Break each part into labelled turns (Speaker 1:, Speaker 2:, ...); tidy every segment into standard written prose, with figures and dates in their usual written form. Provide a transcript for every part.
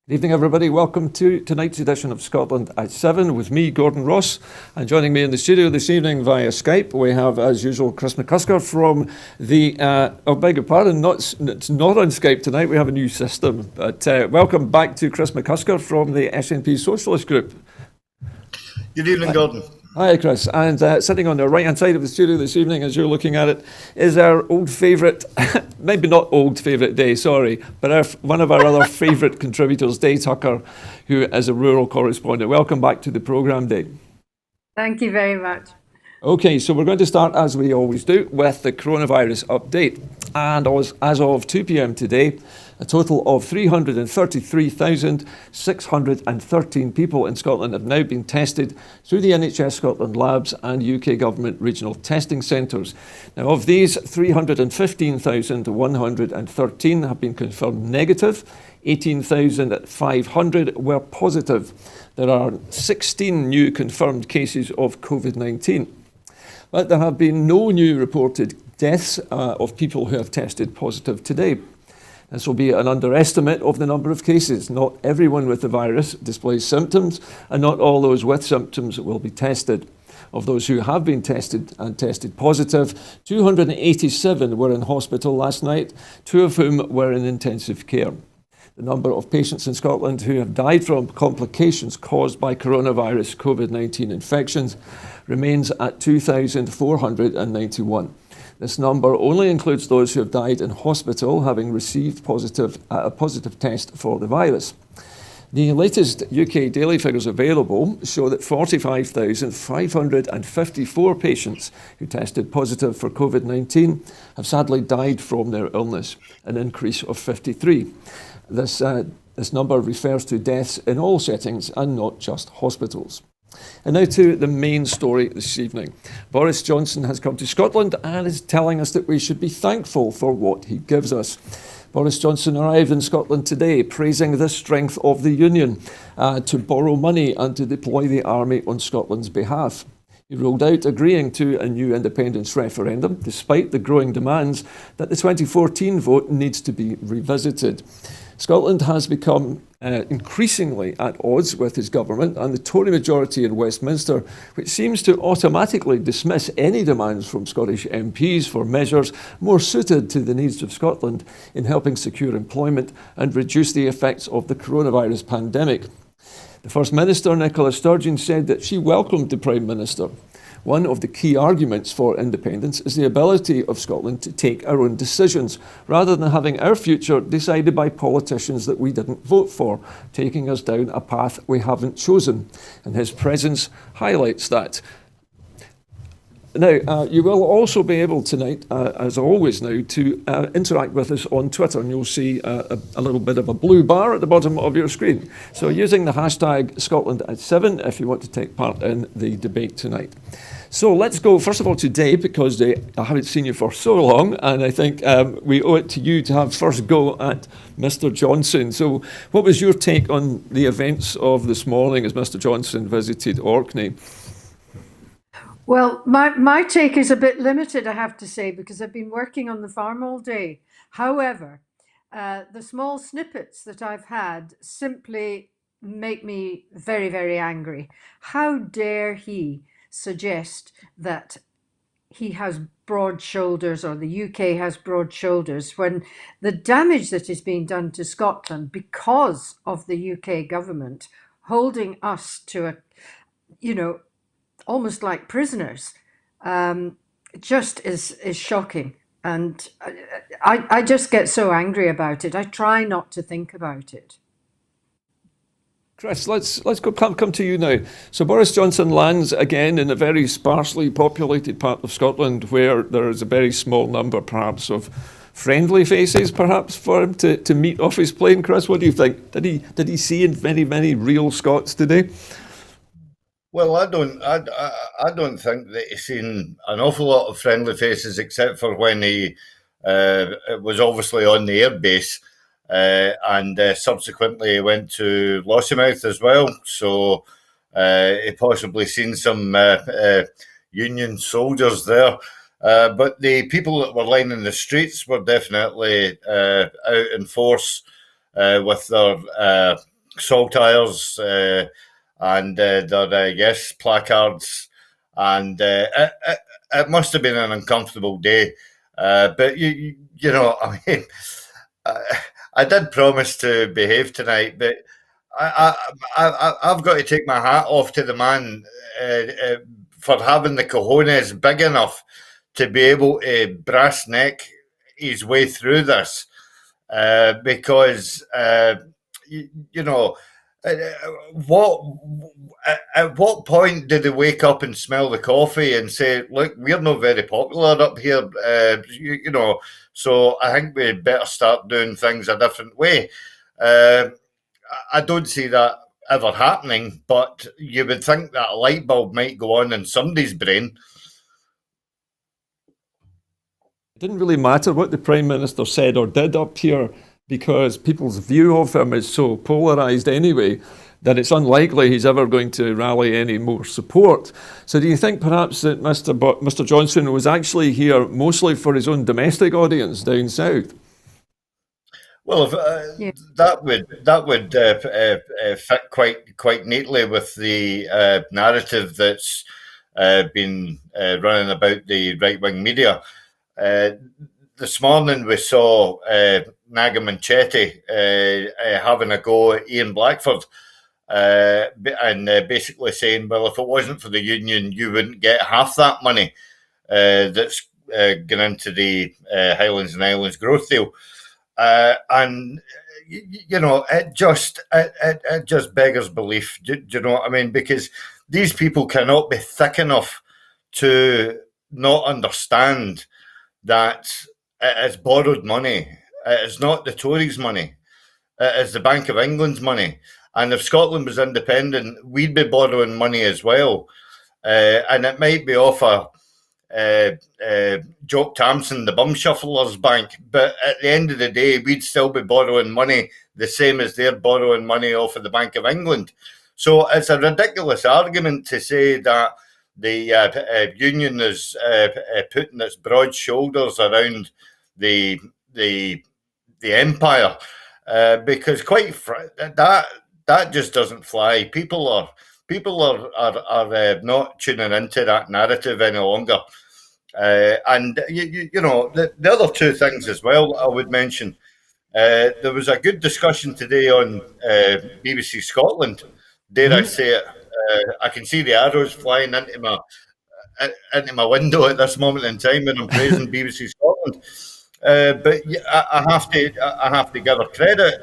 Speaker 1: Good evening, everybody. Welcome to tonight's edition of Scotland at 7 with me, Gordon Ross. And joining me in the studio this evening via Skype, we have, as usual, Chris McCusker from the... beg your pardon, it's not on Skype tonight. We have a new system. But welcome back to Chris McCusker from the SNP Socialist Group.
Speaker 2: Good evening, Gordon.
Speaker 1: Hi, Chris. And sitting on the right-hand side of the studio this evening, as you're looking at it, is our old favourite, maybe not old favourite Daye, sorry, but one of our other favourite contributors, Daye Tucker, who is a rural correspondent. Welcome back to the programme, Daye.
Speaker 3: Thank you very much.
Speaker 1: Okay, so we're going to start, as we always do, with the coronavirus update. And as of 2 p.m. today, a total of 333,613 people in Scotland have now been tested through the NHS Scotland labs and UK Government regional testing centres. Now, of these, 315,113 have been confirmed negative, 18,500 were positive. There are 16 new confirmed cases of COVID-19. But there have been no new reported deaths of people who have tested positive today. This will be an underestimate of the number of cases. Not everyone with the virus displays symptoms, and not all those with symptoms will be tested. Of those who have been tested and tested positive, 287 were in hospital last night, 2 of whom were in intensive care. The number of patients in Scotland who have died from complications caused by coronavirus COVID-19 infections remains at 2,491. This number only includes those who have died in hospital having received a positive test for the virus. The latest UK daily figures available show that 45,554 patients who tested positive for COVID-19 have sadly died from their illness, an increase of 53. This number refers to deaths in all settings and not just hospitals. And now to the main story this evening. Boris Johnson has come to Scotland and is telling us that we should be thankful for what he gives us. Boris Johnson arrived in Scotland today, praising the strength of the Union to borrow money and to deploy the army on Scotland's behalf. He ruled out agreeing to a new independence referendum, despite the growing demands that the 2014 vote needs to be revisited. Scotland has become increasingly at odds with his government and the Tory majority in Westminster, which seems to automatically dismiss any demands from Scottish MPs for measures more suited to the needs of Scotland in helping secure employment and reduce the effects of the coronavirus pandemic. The First Minister, Nicola Sturgeon, said that she welcomed the Prime Minister. One of the key arguments for independence is the ability of Scotland to take our own decisions, rather than having our future decided by politicians that we didn't vote for, taking us down a path we haven't chosen. And his presence highlights that. Now, you will also be able tonight, as always now, to interact with us on Twitter, and you'll see a little bit of a blue bar at the bottom of your screen. So using the hashtag Scotland at 7 if you want to take part in the debate tonight. So let's go, first of all, to Daye, because I haven't seen you for so long, and I think we owe it to you to have first go at Mr. Johnson. So what was your take on the events of this morning as Mr. Johnson visited Orkney?
Speaker 3: Well, my take is a bit limited, I have to say, because I've been working on the farm all day. However, the small snippets that I've had simply make me very, very angry. How dare he suggest that he has broad shoulders, or the UK has broad shoulders, when the damage that is being done to Scotland because of the UK government holding us to almost like prisoners, just is shocking. And I just get so angry about it. I try not to think about it.
Speaker 1: Chris, let's come to you now. So Boris Johnson lands again in a very sparsely populated part of Scotland where there is a very small number, perhaps, of friendly faces, perhaps, for him to meet off his plane. Chris, what do you think? Did he see many real Scots today?
Speaker 2: Well, I don't think that he's seen an awful lot of friendly faces, except for when he was obviously on the airbase, and subsequently went to Lossiemouth as well. So he possibly seen some Union soldiers there. But the people that were lining the streets were definitely out in force with their saltires and their yes placards, and it must have been an uncomfortable day. But you know, I mean, I did promise to behave tonight, but I've got to take my hat off to the man for having the cojones big enough to be able to brass neck his way through this, because you know, what at what point did they wake up and smell the coffee and say, "Look, we're not very popular up here," you know? So I think we better start doing things a different way. I don't see that ever happening, but you would think that a light bulb might go on in somebody's brain.
Speaker 1: It didn't really matter what the Prime Minister said or did up here because people's view of him is so polarised anyway that it's unlikely he's ever going to rally any more support. So do you think perhaps that Mr Johnson was actually here mostly for his own domestic audience down south?
Speaker 2: Well, if,
Speaker 3: Yeah.
Speaker 2: that would fit quite neatly with the narrative that's been running about the right wing media. This morning we saw Naga Manchetti having a go at Ian Blackford and basically saying, well, if it wasn't for the union, you wouldn't get half that money that's gone into the Highlands and Islands growth deal. And you know, it just beggars belief. Do you know what I mean? Because these people cannot be thick enough to not understand that it is borrowed money. It is not the Tories' money. It is the Bank of England's money. And if Scotland was independent, we'd be borrowing money as well. And it might be off Jock Thompson, the bum shuffler's bank, but at the end of the day, we'd still be borrowing money the same as they're borrowing money off of the Bank of England. So it's a ridiculous argument to say that the union is putting its broad shoulders around the empire, because that just doesn't fly. People are not tuning into that narrative any longer. And you know, the other two things as well I would mention. There was a good discussion today on BBC Scotland. Dare I say it? I can see the arrows flying into my window at this moment in time when I'm praising BBC Scotland. But I have to give her credit.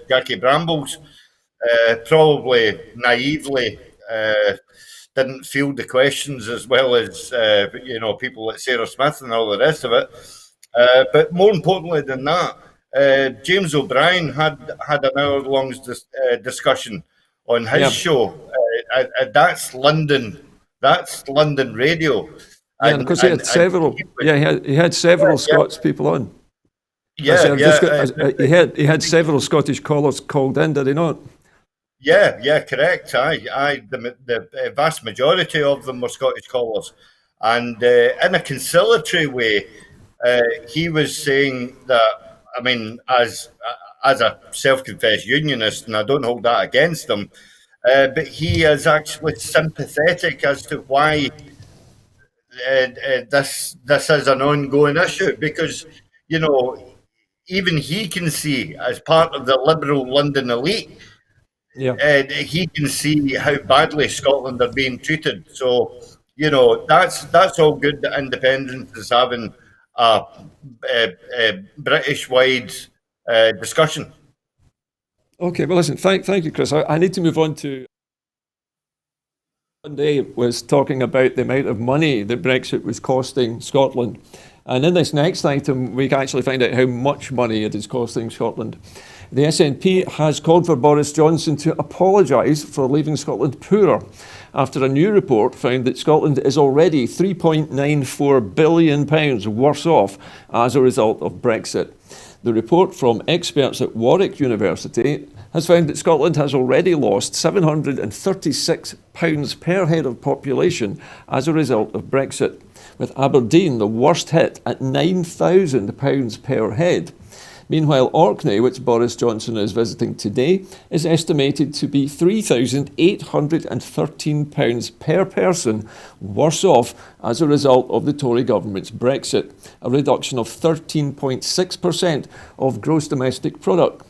Speaker 2: Jackie Brambles probably naively didn't field the questions as well as you know, people like Sarah Smith and all the rest of it. But more importantly than that, James O'Brien had an hour-long discussion on his show. That's London. That's London radio.
Speaker 1: Yeah, because he had several. He had several Scots people on. He had several Scottish callers called in, did he not?
Speaker 2: Yeah, correct. The vast majority of them were Scottish callers, and in a conciliatory way, he was saying that. I mean, as a self-confessed unionist, and I don't hold that against him, but he is actually sympathetic as to why this is an ongoing issue, because you know, even he can see, as part of the liberal London elite, he can see how badly Scotland are being treated. So, you know, that's all good that independence is having a British-wide discussion.
Speaker 1: Okay, well, listen, thank you, Chris. I need to move on to... Daye was talking about the amount of money that Brexit was costing Scotland. And in this next item, we can actually find out how much money it is costing Scotland. The SNP has called for Boris Johnson to apologise for leaving Scotland poorer after a new report found that Scotland is already £3.94 billion worse off as a result of Brexit. The report from experts at Warwick University has found that Scotland has already lost £736 per head of population as a result of Brexit, with Aberdeen the worst hit at £9,000 per head. Meanwhile, Orkney, which Boris Johnson is visiting today, is estimated to be £3,813 per person worse off as a result of the Tory government's Brexit, a reduction of 13.6% of gross domestic product.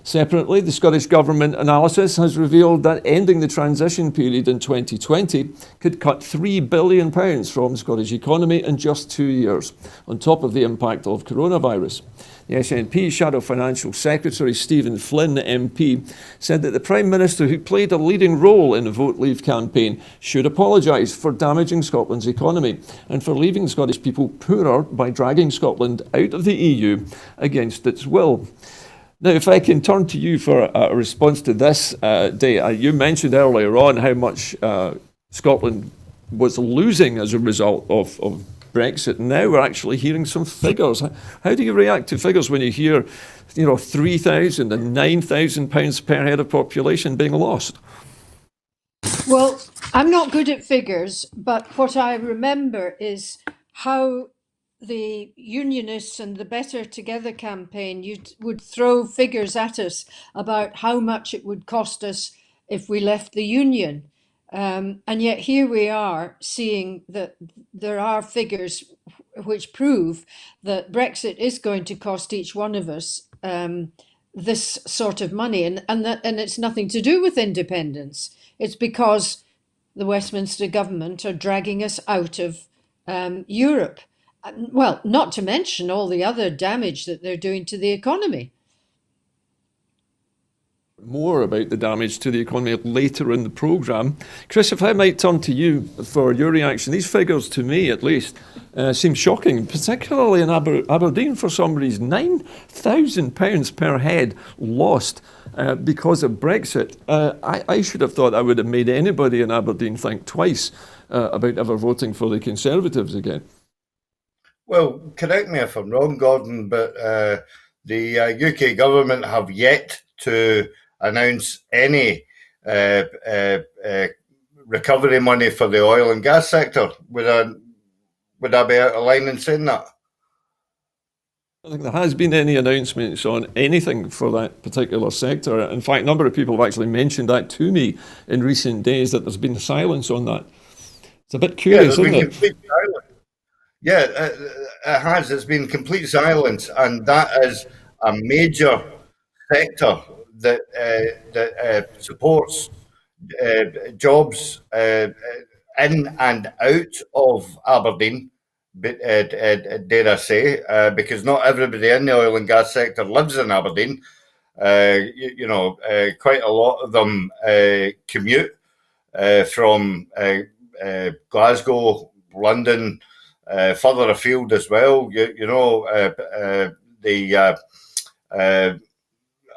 Speaker 1: Separately, the Scottish Government analysis has revealed that ending the transition period in 2020 could cut £3 billion from the Scottish economy in just 2 years, on top of the impact of coronavirus. The SNP Shadow Financial Secretary Stephen Flynn MP said that the Prime Minister, who played a leading role in the Vote Leave campaign, should apologise for damaging Scotland's economy and for leaving Scottish people poorer by dragging Scotland out of the EU against its will. Now, if I can turn to you for a response to this, Daye, you mentioned earlier on how much Scotland was losing as a result of Brexit. Now we're actually hearing some figures. How do you react to figures when you hear, £3,000 and £9,000 per head of population being lost?
Speaker 3: Well, I'm not good at figures, but what I remember is how the Unionists and the Better Together campaign would throw figures at us about how much it would cost us if we left the Union. And yet here we are seeing that there are figures which prove that Brexit is going to cost each one of us this sort of money. And it's nothing to do with independence. It's because the Westminster government are dragging us out of Europe. Well, not to mention all the other damage that they're doing to the economy.
Speaker 1: More about the damage to the economy later in the programme. Chris, if I might turn to you for your reaction. These figures, to me at least, seem shocking, particularly in Aberdeen for some reason. £9,000 per head lost because of Brexit. I should have thought that would have made anybody in Aberdeen think twice about ever voting for the Conservatives again.
Speaker 2: Well, correct me if I'm wrong, Gordon, but the UK government have yet to announce any recovery money for the oil and gas sector. Would I be out of line in saying that?
Speaker 1: I don't think there has been any announcements on anything for that particular sector. In fact, a number of people have actually mentioned that to me in recent days, that there's been silence on that. It's a bit curious, isn't it?
Speaker 2: Yeah, it has. It's been complete silence, and that is a major sector that supports jobs in and out of Aberdeen, dare I say, because not everybody in the oil and gas sector lives in Aberdeen. Quite a lot of them commute from Glasgow, London, further afield as well.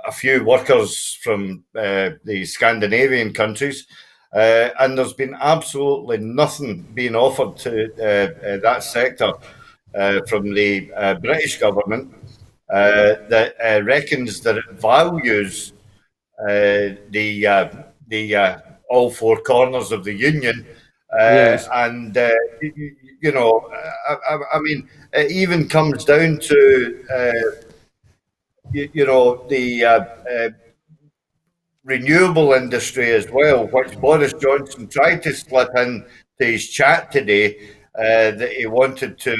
Speaker 2: A few workers from the Scandinavian countries, and there's been absolutely nothing being offered to that sector from the British government that reckons that it values the all four corners of the union.
Speaker 1: Yes.
Speaker 2: And I mean, it even comes down to the renewable industry as well, which Boris Johnson tried to slip in to his chat today, that he wanted to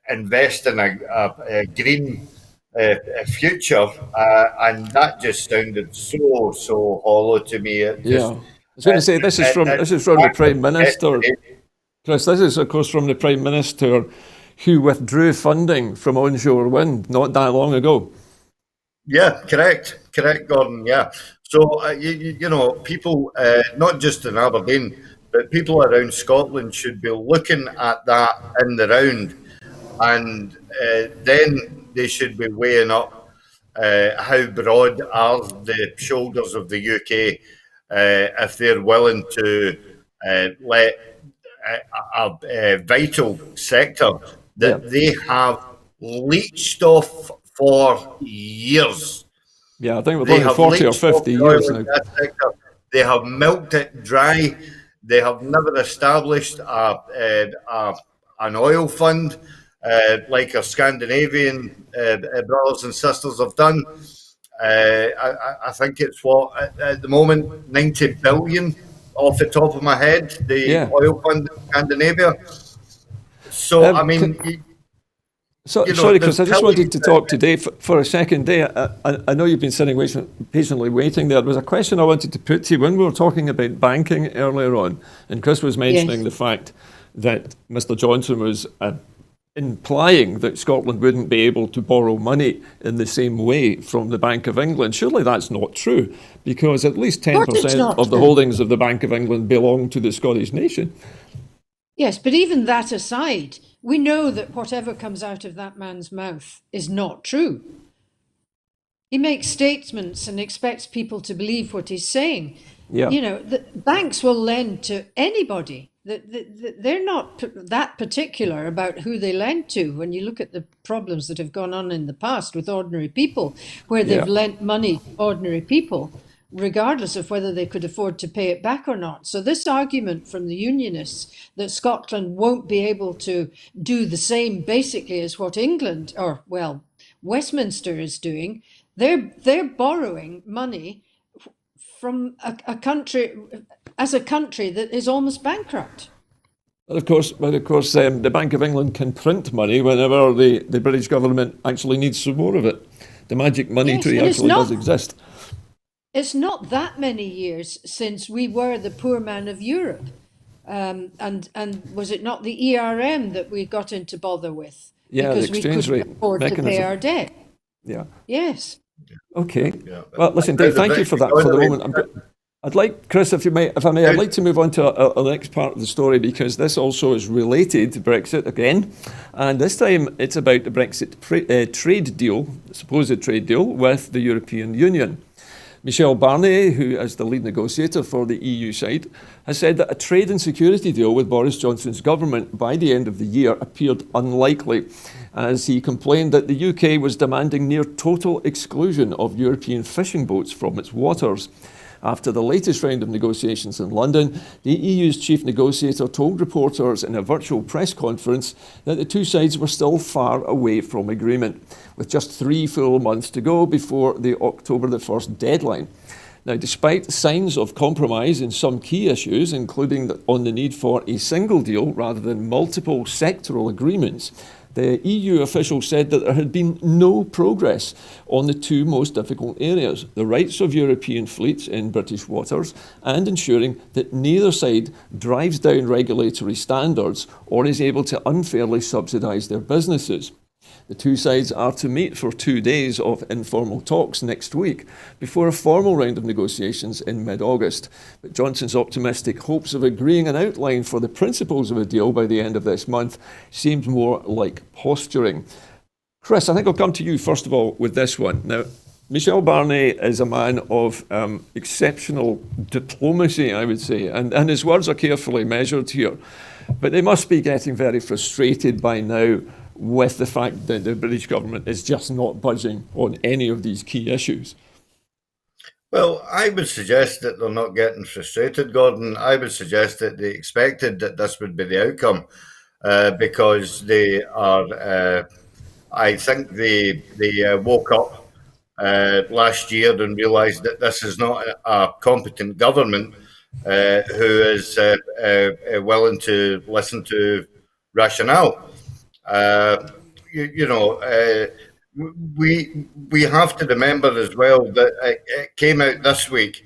Speaker 2: invest in a green future, and that just sounded so hollow to me.
Speaker 1: I was going to say, this is from the Prime Minister. Chris, this is, of course, from the Prime Minister who withdrew funding from onshore wind not that long ago.
Speaker 2: Yeah, correct, Gordon. Yeah. So, people, not just in Aberdeen, but people around Scotland should be looking at that in the round, and then they should be weighing up how broad are the shoulders of the UK if they're willing to let a vital sector that they have leached off for years.
Speaker 1: Yeah, I think we're talking 40 or 50 years now.
Speaker 2: They have milked it dry. They have never established an oil fund. like our Scandinavian brothers and sisters have done. I think it's at the moment 90 billion off the top of my head, the
Speaker 1: Yeah.
Speaker 2: oil fund in Scandinavia. So, I
Speaker 1: Can,
Speaker 2: mean,
Speaker 1: sorry,
Speaker 2: there's
Speaker 1: Chris, I just wanted
Speaker 2: billions.
Speaker 1: to talk today for a second. Daye, I know you've been sitting patiently waiting there. There was a question I wanted to put to you when we were talking about banking earlier on, and Chris was mentioning the fact that Mr. Johnson was implying that Scotland wouldn't be able to borrow money in the same way from the Bank of England. Surely that's not true, because at least 10% of the holdings of the Bank of England belong to the Scottish nation.
Speaker 3: Yes, but even that aside, we know that whatever comes out of that man's mouth is not true. He makes statements and expects people to believe what he's saying.
Speaker 1: Yeah.
Speaker 3: The banks will lend to anybody. They're not that particular about who they lend to. When you look at the problems that have gone on in the past with ordinary people, where they've lent money to ordinary people, regardless of whether they could afford to pay it back or not. So this argument from the Unionists that Scotland won't be able to do the same basically as what England, or well, Westminster is doing, they're borrowing money from a country that is almost bankrupt.
Speaker 1: But of course, the Bank of England can print money whenever the British government actually needs some more of it. The magic money tree actually does exist.
Speaker 3: It's not that many years since we were the poor man of Europe. And was it not the ERM that we got into bother with?
Speaker 1: Yeah,
Speaker 3: because
Speaker 1: the exchange rate
Speaker 3: couldn't afford
Speaker 1: mechanism
Speaker 3: to pay our debt.
Speaker 1: Yeah.
Speaker 3: Yes.
Speaker 1: Okay. Yeah. Well, listen, Dave, thank you for that for the moment. I'd like, Chris, if I may, I'd like to move on to the next part of the story, because this also is related to Brexit again. And this time it's about the Brexit trade deal, supposed trade deal with the European Union. Michel Barnier, who is the lead negotiator for the EU side, has said that a trade and security deal with Boris Johnson's government by the end of the year appeared unlikely, as he complained that the UK was demanding near total exclusion of European fishing boats from its waters. After the latest round of negotiations in London, the EU's chief negotiator told reporters in a virtual press conference that the two sides were still far away from agreement, with just 3 full months to go before the October the 1st deadline. Now, despite signs of compromise in some key issues, including on the need for a single deal rather than multiple sectoral agreements, the EU officials said that there had been no progress on the two most difficult areas, the rights of European fleets in British waters and ensuring that neither side drives down regulatory standards or is able to unfairly subsidise their businesses. The two sides are to meet for 2 days of informal talks next week before a formal round of negotiations in mid-August. But Johnson's optimistic hopes of agreeing an outline for the principles of a deal by the end of this month seemed more like posturing. Chris, I think I'll come to you first of all with this one. Now, Michel Barnier is a man of exceptional diplomacy, I would say, and his words are carefully measured here. But they must be getting very frustrated by now with the fact that the British government is just not budging on any of these key issues.
Speaker 2: Well, I would suggest that they're not getting frustrated, Gordon. I would suggest that they expected that this would be the outcome, because they are, I think they woke up last year and realised that this is not a competent government who is willing to listen to rationale. We have to remember as well that it came out this week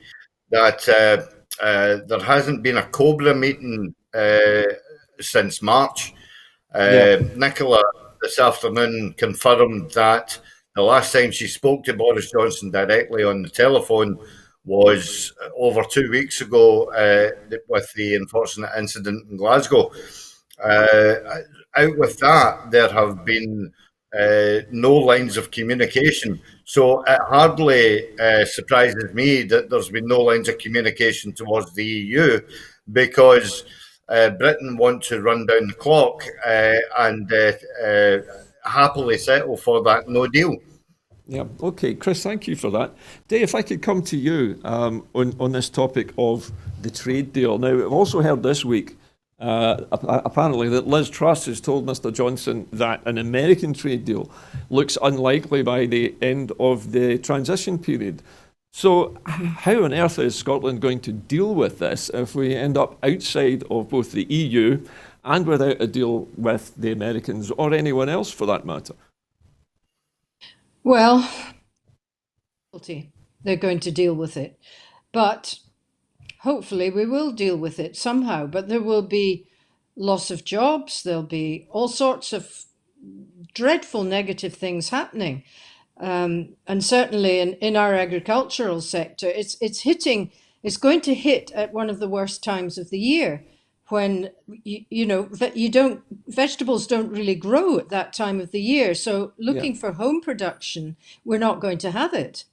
Speaker 2: that there hasn't been a Cobra meeting since March. Nicola this afternoon confirmed that the last time she spoke to Boris Johnson directly on the telephone was over 2 weeks ago with the unfortunate incident in Glasgow. Out with that, there have been no lines of communication. So it hardly surprises me that there's been no lines of communication towards the EU, because Britain want to run down the clock and happily settle for that no deal.
Speaker 1: Yeah, okay, Chris, thank you for that. Daye, if I could come to you on this topic of the trade deal. Now, I've also heard this week apparently that Liz Truss has told Mr. Johnson that an American trade deal looks unlikely by the end of the transition period. So how on earth is Scotland going to deal with this if we end up outside of both the EU and without a deal with the Americans or anyone else for that matter?
Speaker 3: Well, they're going to deal with it. But hopefully we will deal with it somehow. But there will be loss of jobs, there'll be all sorts of dreadful negative things happening. And certainly in our agricultural sector, it's going to hit at one of the worst times of the year when vegetables don't really grow at that time of the year. So looking for home production, we're not going to have it.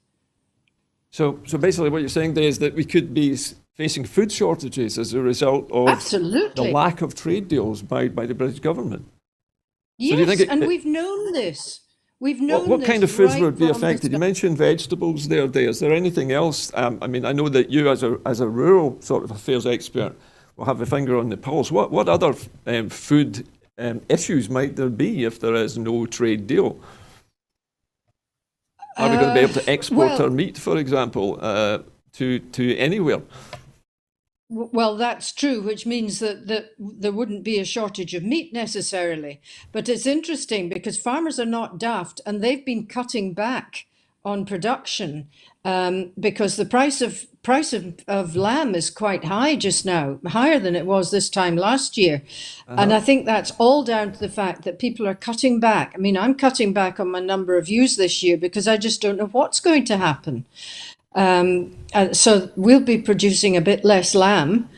Speaker 1: So basically what you're saying, Daye, is that we could be facing food shortages as a result of
Speaker 3: Absolutely.
Speaker 1: the lack of trade deals by the British government.
Speaker 3: Yes,
Speaker 1: So do you think
Speaker 3: and we've known this. We've known
Speaker 1: what
Speaker 3: this
Speaker 1: kind of foods
Speaker 3: right
Speaker 1: would be
Speaker 3: from
Speaker 1: affected?
Speaker 3: the
Speaker 1: You mentioned vegetables there, Daye. Is there anything else? I mean, I know that you, as a rural sort of affairs expert, will have a finger on the pulse. What other food issues might there be if there is no trade deal? Are we going to be able to export our meat, for example, to anywhere?
Speaker 3: Well, that's true, which means that there wouldn't be a shortage of meat necessarily. But it's interesting because farmers are not daft and they've been cutting back on production because the price of lamb is quite high just now, higher than it was this time last year. And I think that's all down to the fact that people are cutting back. I mean, I'm cutting back on my number of ewes this year because I just don't know what's going to happen. So we'll be producing a bit less lamb,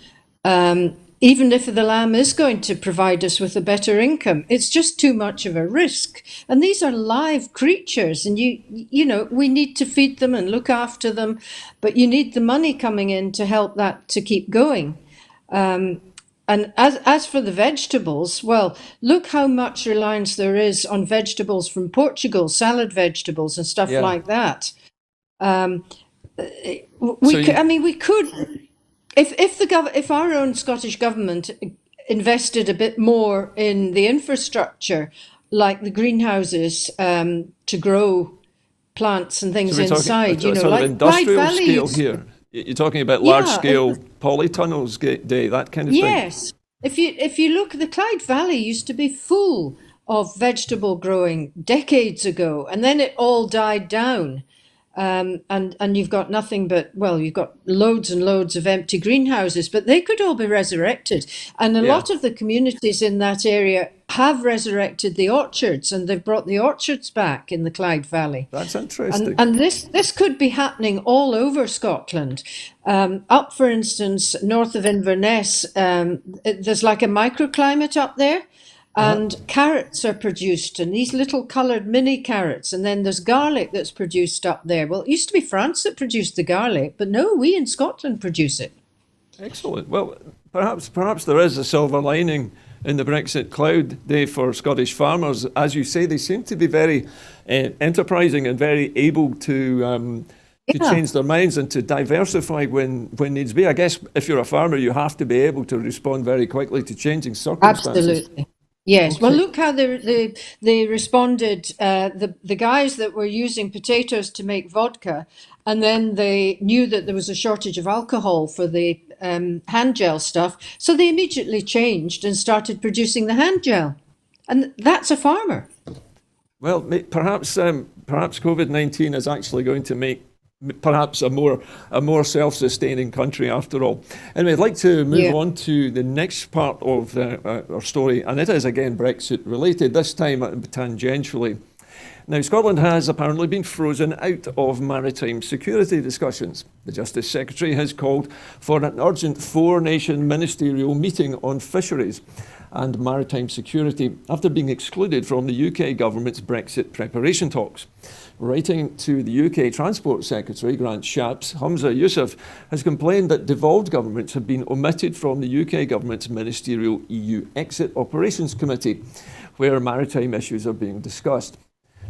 Speaker 3: even if the lamb is going to provide us with a better income. It's just too much of a risk. And these are live creatures, and we need to feed them and look after them, but you need the money coming in to help that to keep going. And as for the vegetables, well, look how much reliance there is on vegetables from Portugal, salad vegetables and stuff like that. We could, if our own Scottish government invested a bit more in the infrastructure, like the greenhouses to grow plants and things inside,
Speaker 1: talking, like industrial scale here. You're talking about large scale polytunnels, Daye, that kind of thing.
Speaker 3: Yes, if you look, the Clyde Valley used to be full of vegetable growing decades ago, and then it all died down. And you've got nothing but, well, you've got loads and loads of empty greenhouses, but they could all be resurrected. And a lot of the communities in that area have resurrected the orchards, and they've brought the orchards back in the Clyde Valley.
Speaker 1: That's interesting.
Speaker 3: And this could be happening all over Scotland. Up, for instance, north of Inverness, there's like a microclimate up there. And carrots are produced, and these little coloured mini carrots. And then there's garlic that's produced up there. Well, it used to be France that produced the garlic, but no, we in Scotland produce it.
Speaker 1: Excellent. Well, perhaps there is a silver lining in the Brexit cloud, Daye, for Scottish farmers. As you say, they seem to be very enterprising and very able to change their minds and to diversify when needs be. I guess if you're a farmer, you have to be able to respond very quickly to changing circumstances.
Speaker 3: Absolutely. Yes. Okay. Well, look how they responded. The guys that were using potatoes to make vodka, and then they knew that there was a shortage of alcohol for the hand gel stuff, so they immediately changed and started producing the hand gel, and that's a farmer.
Speaker 1: Well, perhaps COVID-19 is actually going to make perhaps a more self-sustaining country after all. Anyway, I'd like to move on to the next part of our story, and it is again Brexit related, this time tangentially. Now, Scotland has apparently been frozen out of maritime security discussions. The Justice Secretary has called for an urgent four-nation ministerial meeting on fisheries and maritime security after being excluded from the UK government's Brexit preparation talks. Writing to the UK Transport Secretary, Grant Shapps, Humza Yousaf has complained that devolved governments have been omitted from the UK government's ministerial EU Exit Operations Committee, where maritime issues are being discussed.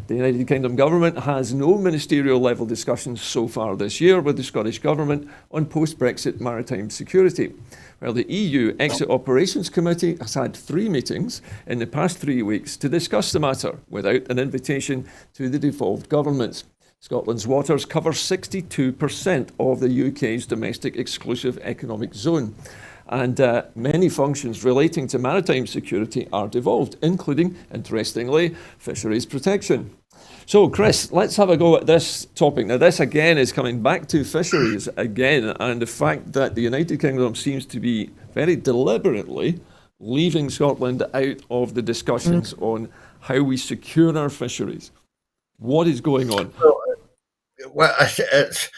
Speaker 1: The United Kingdom government has no ministerial level discussions so far this year with the Scottish government on post-Brexit maritime security, while the EU Exit Operations Committee has had 3 meetings in the past 3 weeks to discuss the matter without an invitation to the devolved governments. Scotland's waters cover 62% of the UK's domestic exclusive economic zone, and many functions relating to maritime security are devolved, including, interestingly, fisheries protection. So, Chris, let's have a go at this topic. Now, this again is coming back to fisheries again, and the fact that the United Kingdom seems to be very deliberately leaving Scotland out of the discussions on how we secure our fisheries. What is going on?
Speaker 2: Well, it's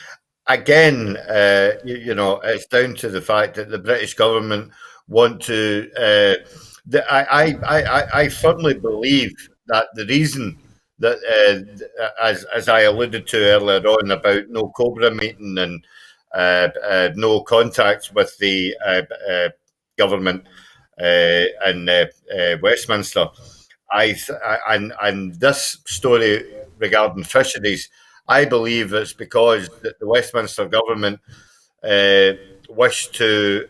Speaker 2: again, it's down to the fact that the British government want to. I firmly believe that the reason that, as I alluded to earlier on about no Cobra meeting and no contacts with the government in Westminster, and this story regarding fisheries, I believe it's because the Westminster government wish to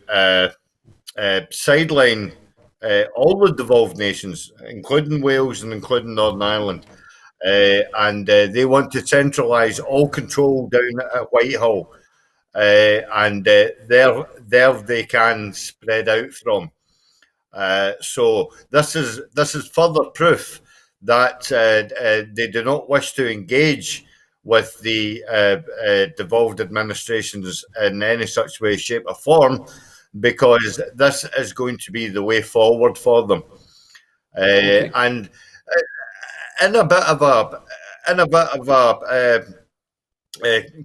Speaker 2: sideline all the devolved nations, including Wales and including Northern Ireland, and they want to centralise all control down at Whitehall, and there they can spread out from. So this is further proof that they do not wish to engage with the devolved administrations in any such way, shape, or form, because this is going to be the way forward for them. Okay. And in a bit of a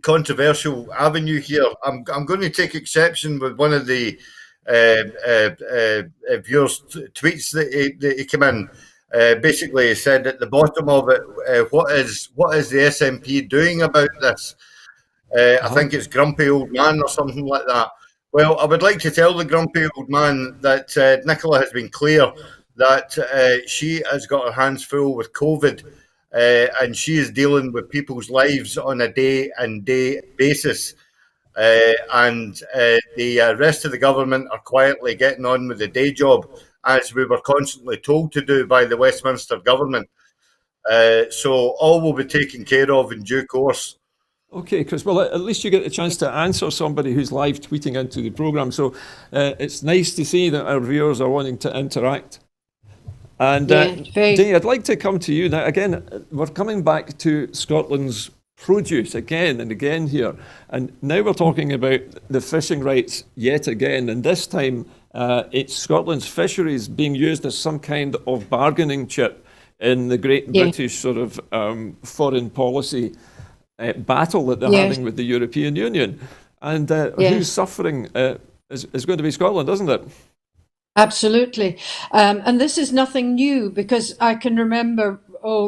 Speaker 2: controversial avenue here, I'm going to take exception with one of the viewers' tweets that he came in. Basically, he said at the bottom of it, what is the SNP doing about this? I think it's grumpy old man or something like that. Well, I would like to tell the grumpy old man that Nicola has been clear that she has got her hands full with COVID, and she is dealing with people's lives on a day-and-day basis. And the rest of the government are quietly getting on with the day job, as we were constantly told to do by the Westminster government. So all will be taken care of in due course.
Speaker 1: Okay, Chris, well, at least you get a chance to answer somebody who's live tweeting into the programme. So it's nice to see that our viewers are wanting to interact. And Daye, I'd like to come to you. Now, again, we're coming back to Scotland's produce again and again here. And now we're talking about the fishing rights yet again. And this time, it's Scotland's fisheries being used as some kind of bargaining chip in the great British sort of foreign policy battle that they're having with the European Union. And who's suffering is going to be Scotland, isn't it?
Speaker 3: Absolutely. And this is nothing new, because I can remember,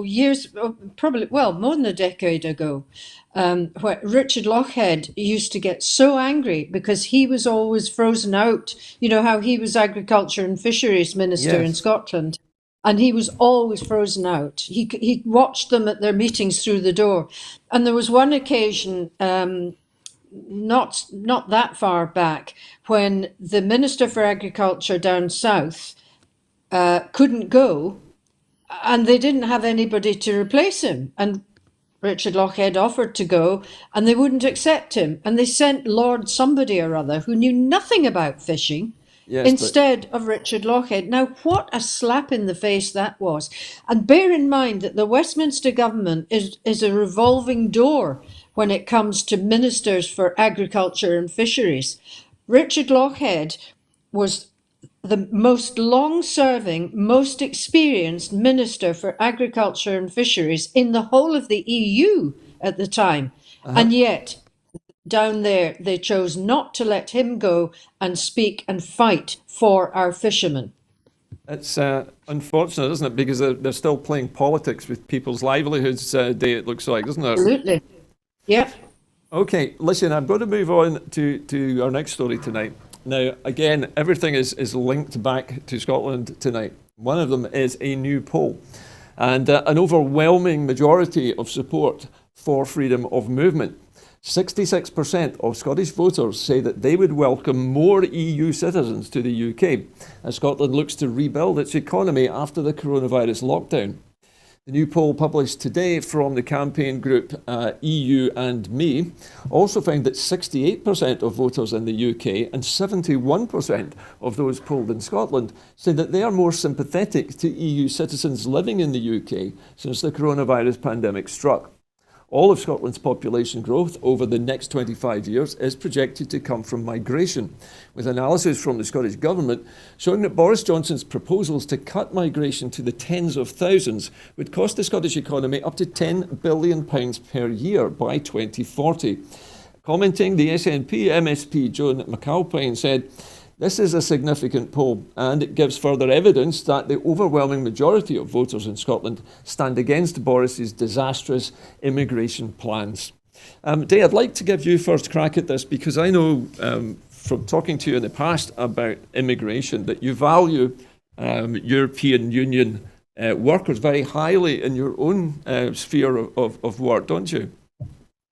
Speaker 3: years, probably, well, more than a decade ago, where Richard Lochhead used to get so angry because he was always frozen out. You know how he was Agriculture and Fisheries Minister in Scotland, and he was always frozen out. He watched them at their meetings through the door. And there was one occasion, not that far back, when the Minister for Agriculture down south couldn't go, and they didn't have anybody to replace him. And Richard Lochhead offered to go, and they wouldn't accept him. And they sent Lord somebody or other who knew nothing about fishing instead of Richard Lochhead. Now, what a slap in the face that was. And bear in mind that the Westminster government is a revolving door when it comes to ministers for agriculture and fisheries. Richard Lochhead was the most long-serving, most experienced minister for agriculture and fisheries in the whole of the EU at the time. And yet, down there, they chose not to let him go and speak and fight for our fishermen.
Speaker 1: It's unfortunate, isn't it? Because they're still playing politics with people's livelihoods, Daye, it looks like, doesn't it?
Speaker 3: Absolutely. Yeah.
Speaker 1: Okay, listen, I'm going to move on to our next story tonight. Now, again, everything is linked back to Scotland tonight. One of them is a new poll. and an overwhelming majority of support for freedom of movement. 66% of Scottish voters say that they would welcome more EU citizens to the UK as Scotland looks to rebuild its economy after the coronavirus lockdown. The new poll published today from the campaign group EU and Me also found that 68% of voters in the UK and 71% of those polled in Scotland say that they are more sympathetic to EU citizens living in the UK since the coronavirus pandemic struck. All of Scotland's population growth over the next 25 years is projected to come from migration, with analysis from the Scottish Government showing that Boris Johnson's proposals to cut migration to the tens of thousands would cost the Scottish economy up to £10 billion per year by 2040. Commenting, the SNP MSP Joan McAlpine said, "This is a significant poll, and it gives further evidence that the overwhelming majority of voters in Scotland stand against Boris's disastrous immigration plans." Daye, I'd like to give you first crack at this because I know from talking to you in the past about immigration that you value European Union workers very highly in your own sphere of work, don't you?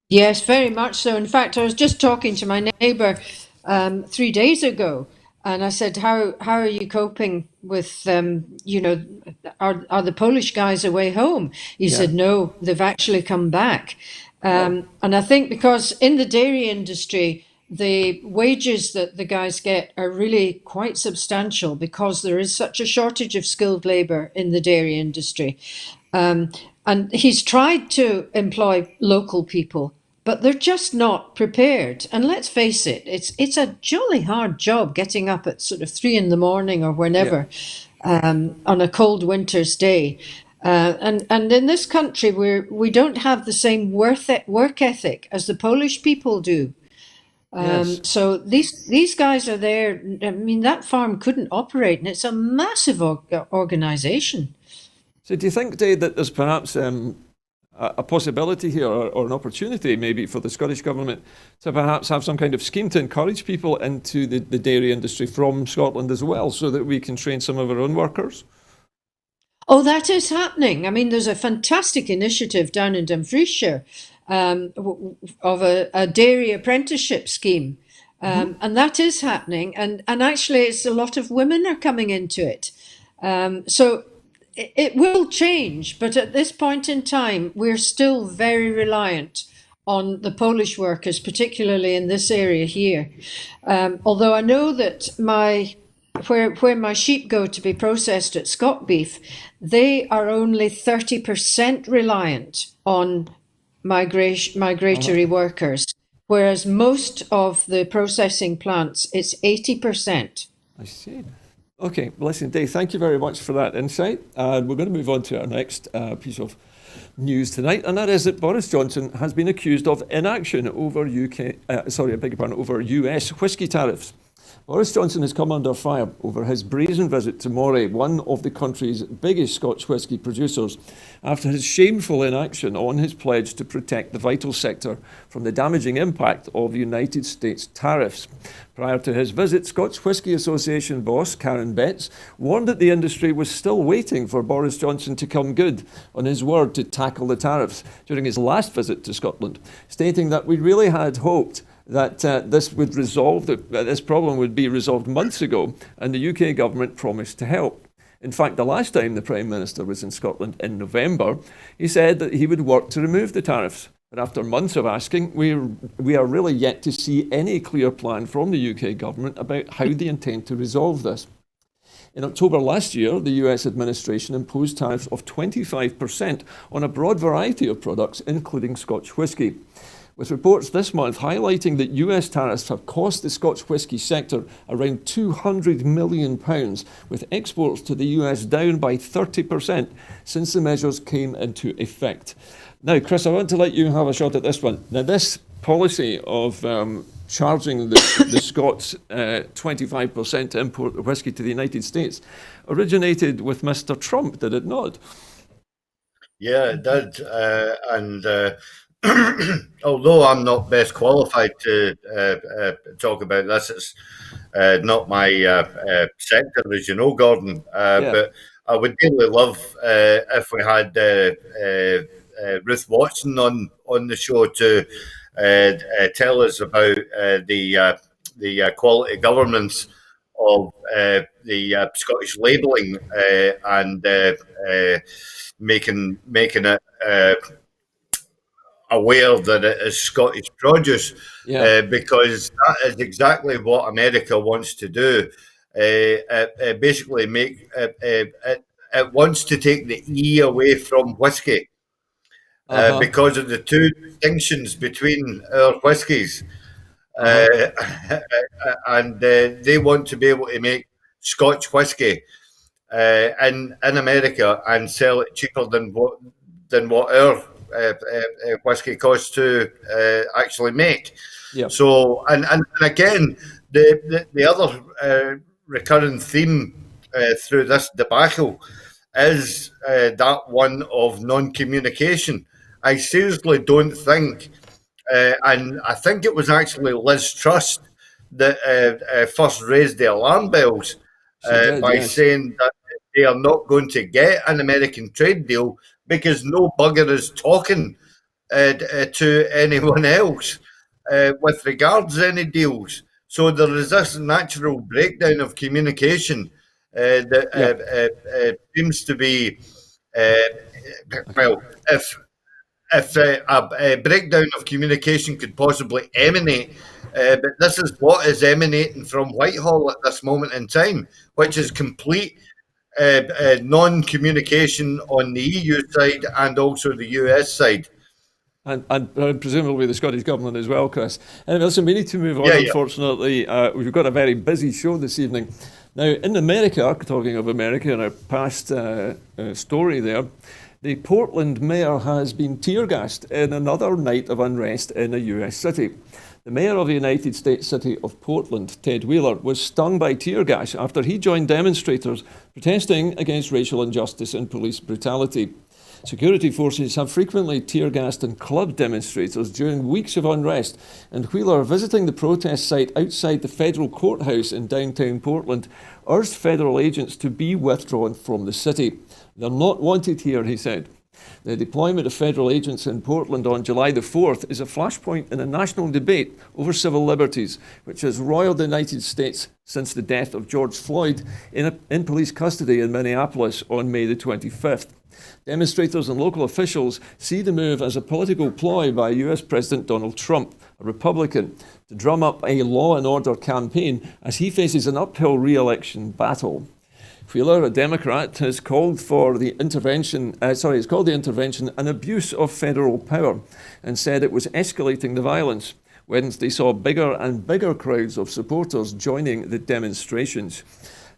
Speaker 3: Yes, very much so. In fact, I was just talking to my neighbour 3 days ago, and I said, "How are you coping with are the Polish guys away home?" He said, "No, they've actually come back." And I think because in the dairy industry, the wages that the guys get are really quite substantial because there is such a shortage of skilled labour in the dairy industry. And he's tried to employ local people, but they're just not prepared. And let's face it, it's a jolly hard job getting up at sort of 3 a.m. or whenever on a cold winter's day. And in this country, we don't have the same work ethic as the Polish people do. So these guys are there. I mean, that farm couldn't operate, and it's a massive organisation.
Speaker 1: So do you think, Daye, that there's perhaps a possibility here or an opportunity maybe for the Scottish Government to perhaps have some kind of scheme to encourage people into the dairy industry from Scotland as well so that we can train some of our own workers?
Speaker 3: Oh, that is happening. I mean, there's a fantastic initiative down in Dumfriesshire of a dairy apprenticeship scheme. And that is happening. And actually, it's a lot of women are coming into it. So it will change. But at this point in time, we're still very reliant on the Polish workers, particularly in this area here. Although I know that where my sheep go to be processed at Scott Beef, they are only 30% reliant on migratory workers, whereas most of the processing plants, it's 80%.
Speaker 1: I see. Okay, well, listen, Daye, thank you very much for that insight. We're going to move on to our next piece of news tonight, and that is that Boris Johnson has been accused of inaction over over US whisky tariffs. Boris Johnson has come under fire over his brazen visit to Moray, one of the country's biggest Scotch whisky producers, after his shameful inaction on his pledge to protect the vital sector from the damaging impact of United States tariffs. Prior to his visit, Scotch Whisky Association boss Karen Betts warned that the industry was still waiting for Boris Johnson to come good on his word to tackle the tariffs during his last visit to Scotland, stating that we really had hoped that this problem would be resolved months ago, and the UK government promised to help. In fact, the last time the Prime Minister was in Scotland in November, he said that he would work to remove the tariffs. But after months of asking, we are really yet to see any clear plan from the UK government about how they intend to resolve this. In October last year, the US administration imposed tariffs of 25% on a broad variety of products, including Scotch whisky, with reports this month highlighting that US tariffs have cost the Scotch whisky sector around £200 million, with exports to the US down by 30% since the measures came into effect. Now, Chris, I want to let you have a shot at this one. Now, this policy of charging the Scots 25% to import whisky to the United States originated with Mr. Trump, did it not?
Speaker 2: Yeah, it did. Although I'm not best qualified to talk about this, it's not my sector, as you know, Gordon. But I would really love if we had Ruth Watson on the show to tell us about the quality governance of the Scottish labelling and making it aware that it is Scottish produce, because that is exactly what America wants to do. Basically, it wants to take the E away from whiskey because of the two distinctions between our whiskies. And they want to be able to make Scotch whiskey in America and sell it cheaper than what our whiskey costs to actually make. So, and again, the other recurring theme through this debacle is that one of non-communication. I seriously don't think, and I think it was actually Liz Truss that first raised the alarm bells by saying that they are not going to get an American trade deal because no bugger is talking to anyone else with regards to any deals. So there is this natural breakdown of communication that seems to be, well, if a breakdown of communication could possibly emanate, but this is what is emanating from Whitehall at this moment in time, which is complete non-communication on the EU side and also the US side.
Speaker 1: And presumably the Scottish Government as well, Chris. And listen, we need to move on, unfortunately. We've got a very busy show this evening. Now, in America, talking of America in our past story there, the Portland mayor has been tear-gassed in another night of unrest in a US city. The mayor of the United States city of Portland, Ted Wheeler, was stung by tear gas after he joined demonstrators protesting against racial injustice and police brutality. Security forces have frequently tear-gassed and clubbed demonstrators during weeks of unrest, and Wheeler, visiting the protest site outside the federal courthouse in downtown Portland, urged federal agents to be withdrawn from the city. They're not wanted here, he said. The deployment of federal agents in Portland on July the 4th is a flashpoint in a national debate over civil liberties, which has roiled the United States since the death of George Floyd in police custody in Minneapolis on May the 25th. Demonstrators and local officials see the move as a political ploy by US President Donald Trump, a Republican, to drum up a law and order campaign as he faces an uphill re-election battle. Wheeler, a Democrat, has called the intervention an abuse of federal power and said it was escalating the violence. Wednesday saw bigger and bigger crowds of supporters joining the demonstrations.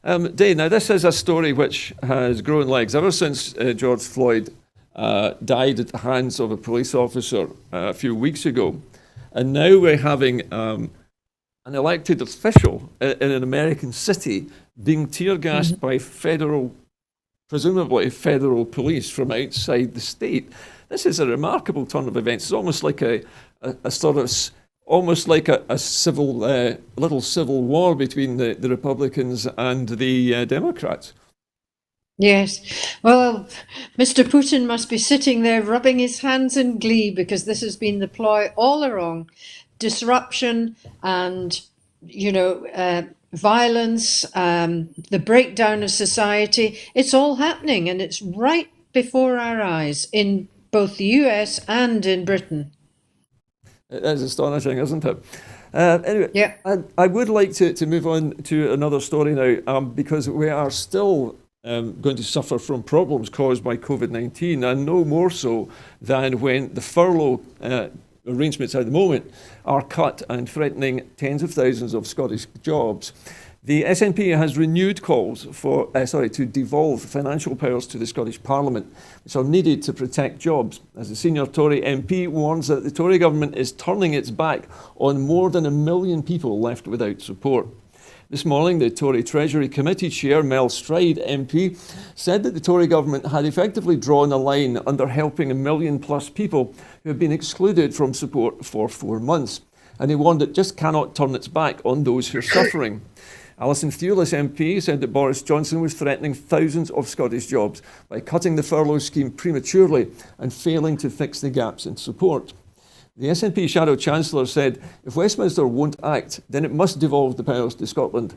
Speaker 1: Daye, now this is a story which has grown legs ever since George Floyd died at the hands of a police officer a few weeks ago. And now we're having an elected official in an American city being tear-gassed by presumably federal police from outside the state. This is a remarkable turn of events. It's almost like a civil little civil war between the Republicans and the Democrats.
Speaker 3: Yes. Well, Mr. Putin must be sitting there rubbing his hands in glee because this has been the ploy all along. Disruption and, violence, the breakdown of society. It's all happening and it's right before our eyes in both the US and in Britain.
Speaker 1: It is astonishing, isn't it? Anyway, I would like to move on to another story now because we are still going to suffer from problems caused by COVID-19, and no more so than when the furlough arrangements at the moment are cut and threatening tens of thousands of Scottish jobs. The SNP has renewed calls to devolve financial powers to the Scottish Parliament, which are needed to protect jobs, as the senior Tory MP warns that the Tory government is turning its back on more than 1 million people left without support. This morning, the Tory Treasury Committee Chair, Mel Stride MP, said that the Tory government had effectively drawn a line under helping 1 million plus people who have been excluded from support for 4 months. And he warned it just cannot turn its back on those who are suffering. Alison Thewlis MP said that Boris Johnson was threatening thousands of Scottish jobs by cutting the furlough scheme prematurely and failing to fix the gaps in support. The SNP Shadow Chancellor said if Westminster won't act, then it must devolve the powers to Scotland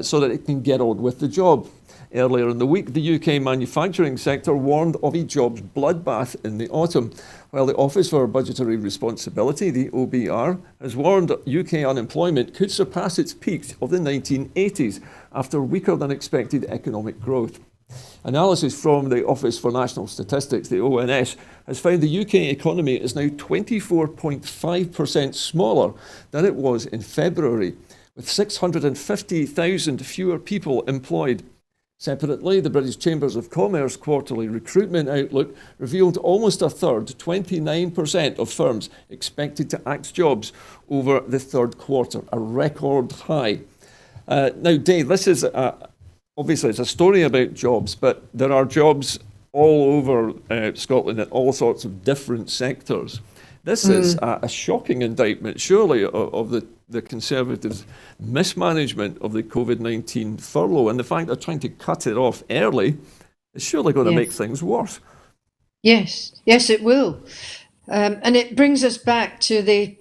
Speaker 1: so that it can get on with the job. Earlier in the week, the UK manufacturing sector warned of a jobs bloodbath in the autumn, while the Office for Budgetary Responsibility, the OBR, has warned UK unemployment could surpass its peaks of the 1980s after weaker than expected economic growth. Analysis from the Office for National Statistics, the ONS, has found the UK economy is now 24.5% smaller than it was in February, with 650,000 fewer people employed. Separately, the British Chambers of Commerce quarterly recruitment outlook revealed almost a third, 29% of firms expected to axe jobs over the third quarter, a record high. Now, Dave, this is obviously it's a story about jobs, but there are jobs all over Scotland in all sorts of different sectors. This is a shocking indictment, surely, of the Conservatives' mismanagement of the COVID-19 furlough, and the fact they're trying to cut it off early is surely going to make things worse.
Speaker 3: Yes, it will. And it brings us back to the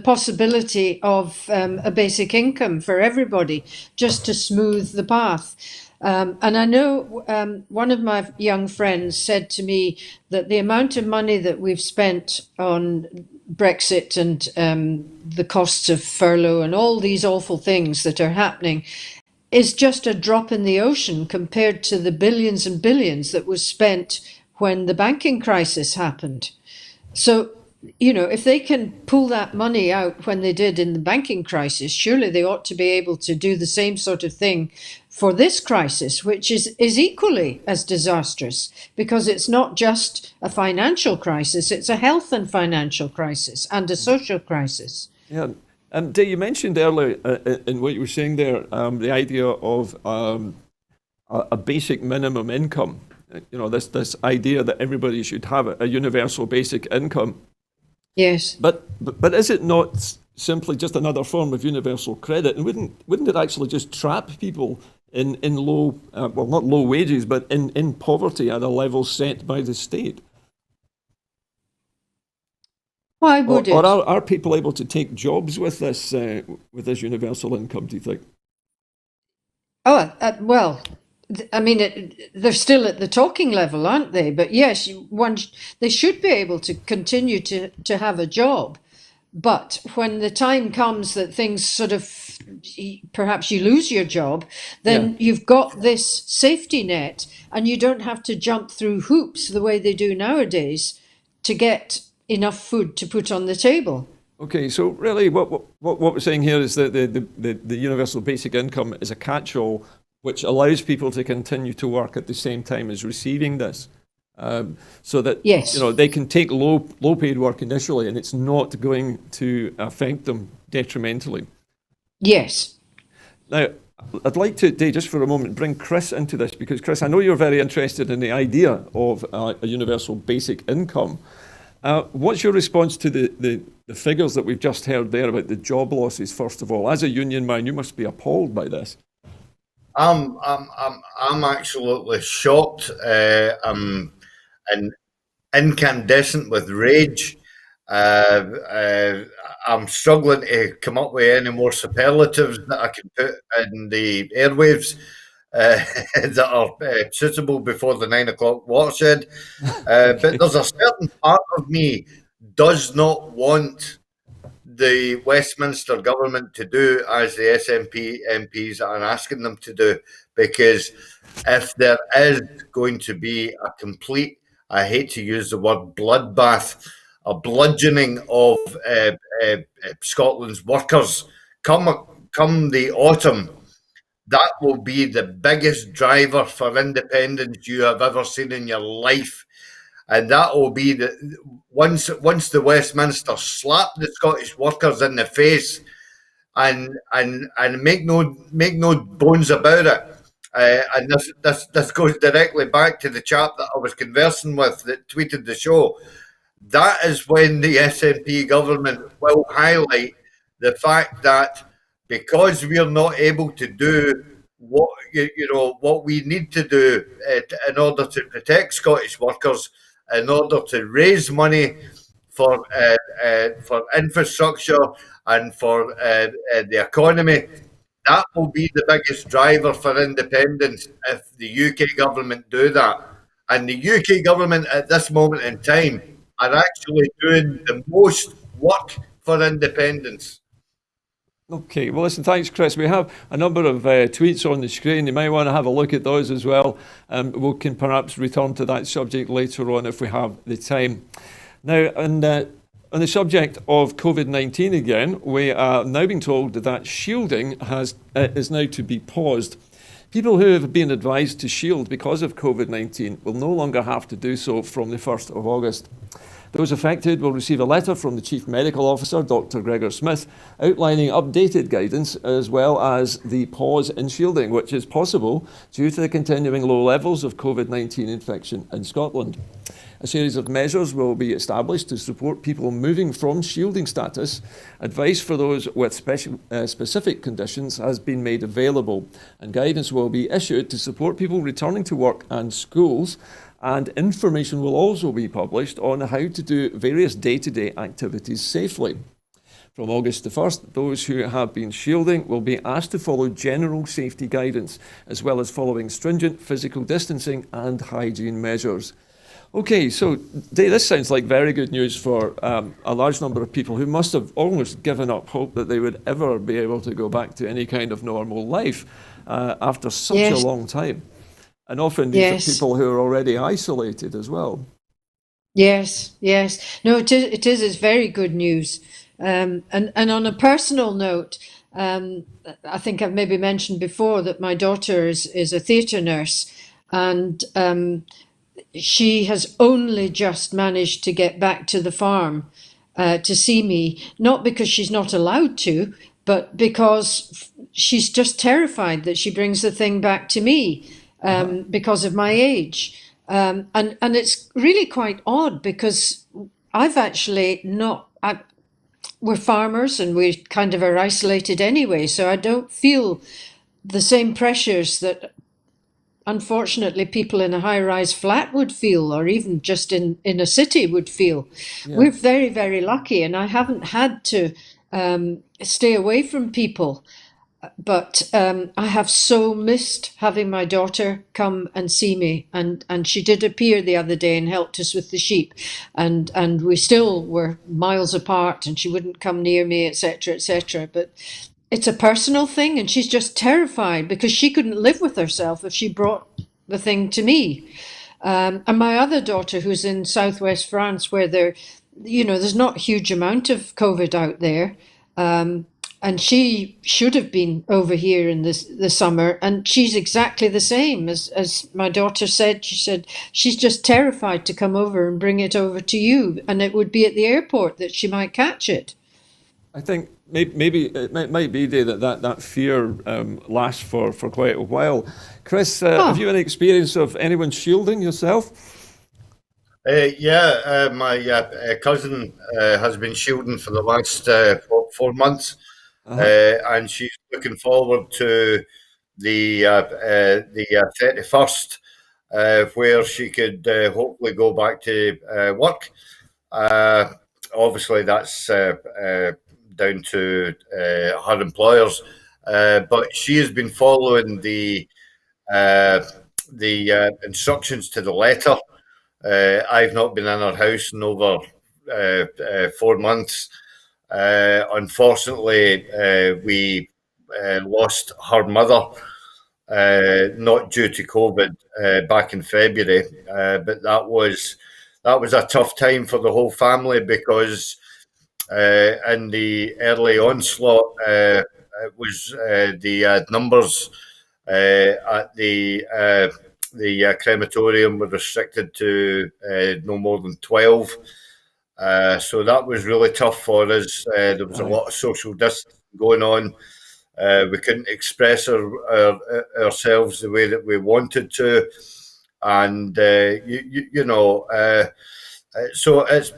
Speaker 3: possibility of a basic income for everybody, just to smooth the path. And I know one of my young friends said to me that the amount of money that we've spent on Brexit and the costs of furlough and all these awful things that are happening is just a drop in the ocean compared to the billions and billions that was spent when the banking crisis happened. So, if they can pull that money out when they did in the banking crisis, surely they ought to be able to do the same sort of thing for this crisis, which is equally as disastrous, because it's not just a financial crisis, it's a health and financial crisis and a social crisis.
Speaker 1: Yeah. Daye, you mentioned earlier in what you were saying there, the idea of a basic minimum income. This idea that everybody should have a universal basic income.
Speaker 3: Yes.
Speaker 1: But is it not simply just another form of universal credit? And wouldn't it actually just trap people in low, not low wages, but in poverty at a level set by the state?
Speaker 3: Why would it?
Speaker 1: Or are people able to take jobs with this universal income, do you think?
Speaker 3: They're still at the talking level, aren't they? But yes, they should be able to continue to have a job. But when the time comes that things sort of, perhaps you lose your job, then you've got this safety net and you don't have to jump through hoops the way they do nowadays to get enough food to put on the table.
Speaker 1: Okay, so really what we're saying here is that the universal basic income is a catch-all which allows people to continue to work at the same time as receiving this. So that they can take low paid work initially and it's not going to affect them detrimentally.
Speaker 3: Yes.
Speaker 1: Now, I'd like to, Daye, just for a moment, bring Chris into this, because Chris, I know you're very interested in the idea of a universal basic income. What's your response to the figures that we've just heard there about the job losses, first of all? As a union man, you must be appalled by this.
Speaker 2: I'm absolutely shocked. I'm incandescent with rage. I'm struggling to come up with any more superlatives that I can put in the airwaves that are suitable before the 9 o'clock watershed. But there's a certain part of me does not want the Westminster government to do as the SNP MPs are asking them to do, because if there is going to be a complete, I hate to use the word bloodbath, a bludgeoning of Scotland's workers come the autumn, that will be the biggest driver for independence you have ever seen in your life. And that will be once the Westminster slap the Scottish workers in the face and make no bones about it. And this goes directly back to the chap that I was conversing with that tweeted the show. That is when the SNP government will highlight the fact that because we're not able to do what we need to do in order to protect Scottish workers, in order to raise money for infrastructure and for the economy. That will be the biggest driver for independence if the UK government do that. And the UK government at this moment in time are actually doing the most work for independence.
Speaker 1: Okay, well, listen, thanks, Chris. We have a number of tweets on the screen. You might want to have a look at those as well. We can perhaps return to that subject later on if we have the time. Now, on the subject of COVID-19 again, we are now being told that shielding is now to be paused. People who have been advised to shield because of COVID-19 will no longer have to do so from the 1st of August. Those affected will receive a letter from the Chief Medical Officer, Dr. Gregor Smith, outlining updated guidance as well as the pause in shielding, which is possible due to the continuing low levels of COVID-19 infection in Scotland. A series of measures will be established to support people moving from shielding status. Advice for those with specific conditions has been made available, and guidance will be issued to support people returning to work and schools. And information will also be published on how to do various day-to-day activities safely. From August the 1st, those who have been shielding will be asked to follow general safety guidance, as well as following stringent physical distancing and hygiene measures. Okay, so Daye, this sounds like very good news for a large number of people who must have almost given up hope that they would ever be able to go back to any kind of normal life after such a long time. And often these are people who are already isolated as well.
Speaker 3: Yes. No, it is. It's very good news. And on a personal note, I think I've maybe mentioned before that my daughter is a theatre nurse, and she has only just managed to get back to the farm to see me, not because she's not allowed to, but because she's just terrified that she brings the thing back to me because of my age. And it's really quite odd because I've actually not... we're farmers and we kind of are isolated anyway, so I don't feel the same pressures that unfortunately people in a high-rise flat would feel, or even just in a city would feel. Yeah. We're very, very lucky, and I haven't had to stay away from people. But I have so missed having my daughter come and see me, and she did appear the other day and helped us with the sheep, and we still were miles apart, and she wouldn't come near me, etc., etc. But it's a personal thing, and she's just terrified because she couldn't live with herself if she brought the thing to me. And my other daughter, who's in southwest France, where there's not a huge amount of COVID out there. And she should have been over here in the summer, and she's exactly the same as my daughter said. She said she's just terrified to come over and bring it over to you, and it would be at the airport that she might catch it.
Speaker 1: I think maybe it might be that fear lasts for quite a while. Chris, have you any experience of anyone shielding yourself?
Speaker 2: My cousin has been shielding for the last 4 months. And she's looking forward to the 31st, where she could hopefully go back to work. Obviously, that's down to her employers, but she has been following the instructions to the letter. I've not been in her house in over 4 months. Unfortunately, we lost her mother, not due to COVID, back in February, but that was a tough time for the whole family because in the early onslaught, it was the numbers at the crematorium were restricted to no more than 12. So that was really tough for us. There was a lot of social distancing going on. We couldn't express ourselves the way that we wanted to, and so it's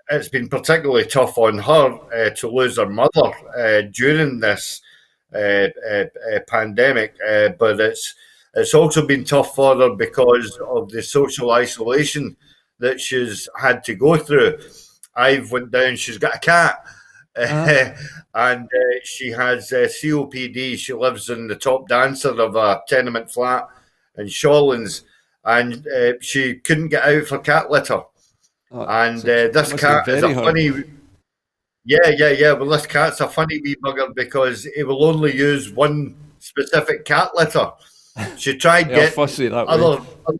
Speaker 2: it's been particularly tough on her to lose her mother during this pandemic, but it's also been tough for her because of the social isolation that she's had to go through. I've went down. She's got a cat, and she has COPD. She lives in the top dancer of a tenement flat in Shawlands, and she couldn't get out for cat litter. And this cat is a funny. Yeah. Well, this cat's a funny wee bugger because it will only use one specific cat litter. She tried getting other from